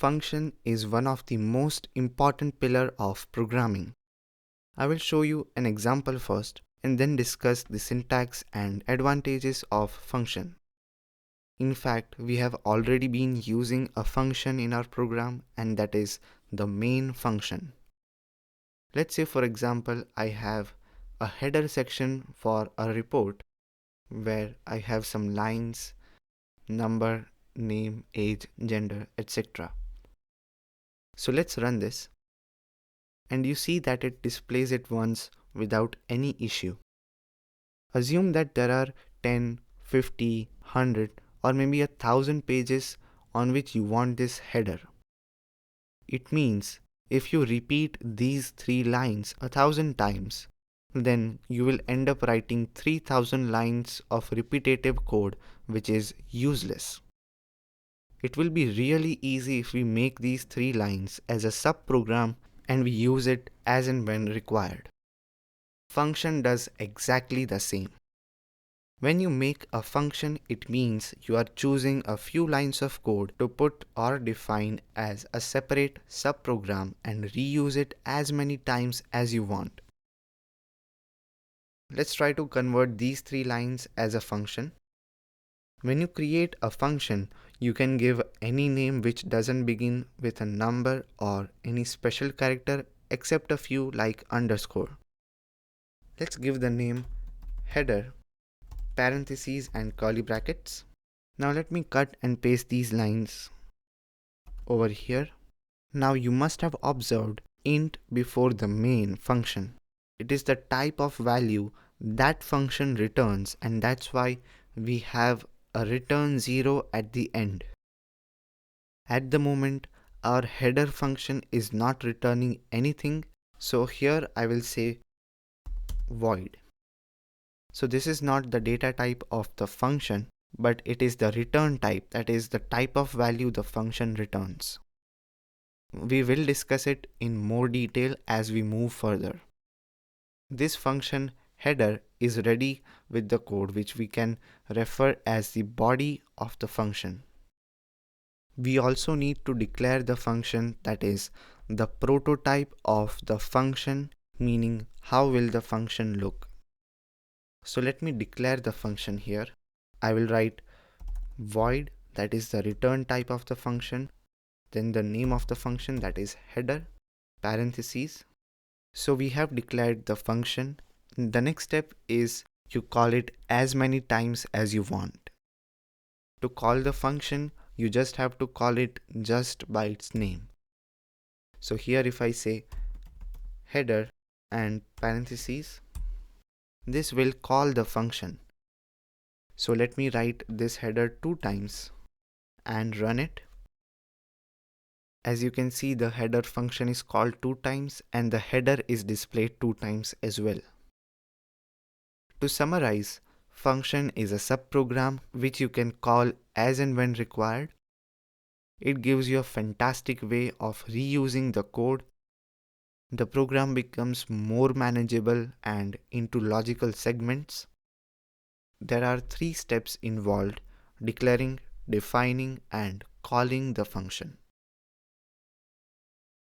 Function is one of the most important pillars of programming. I will show you an example first and then discuss the syntax and advantages of function. In fact, we have already been using a function in our program, and that is the main function. Let's say, for example, I have a header section for a report where I have some lines, number, name, age, gender, etc. So let's run this, and you see that it displays it once without any issue. Assume that there are 10, 50, 100 or maybe 1,000 pages on which you want this header. It means if you repeat these 3 lines 1,000 times, then you will end up writing 3,000 lines of repetitive code which is useless. It will be really easy if we make these 3 lines as a subprogram and we use it as and when required. Function does exactly the same. When you make a function, it means you are choosing a few lines of code to put or define as a separate subprogram and reuse it as many times as you want. Let's try to convert these 3 lines as a function. When you create a function, you can give any name which doesn't begin with a number or any special character except a few like underscore. Let's give the name header, parentheses and curly brackets. Now let me cut and paste these lines over here. Now you must have observed int before the main function. It is the type of value that function returns, and that's why we have a return 0 at the end. At the moment, our header function is not returning anything, so here I will say void. So this is not the data type of the function, but it is the return type, that is the type of value the function returns. We will discuss it in more detail as we move further. This function header is ready with the code which we can refer as the body of the function. We also need to declare the function, that is the prototype of the function, meaning how will the function look. So let me declare the function here. I will write void, that is the return type of the function, then the name of the function, that is header, parentheses. So we have declared the function. The next step is you call it as many times as you want. To call the function, you just have to call it just by its name. So here if I say header and parentheses, this will call the function. So let me write this header 2 times and run it. As you can see, the header function is called 2 times and the header is displayed 2 times as well. To summarize, function is a subprogram which you can call as and when required. It gives you a fantastic way of reusing the code. The program becomes more manageable and into logical segments. There are 3 steps involved: declaring, defining, and calling the function.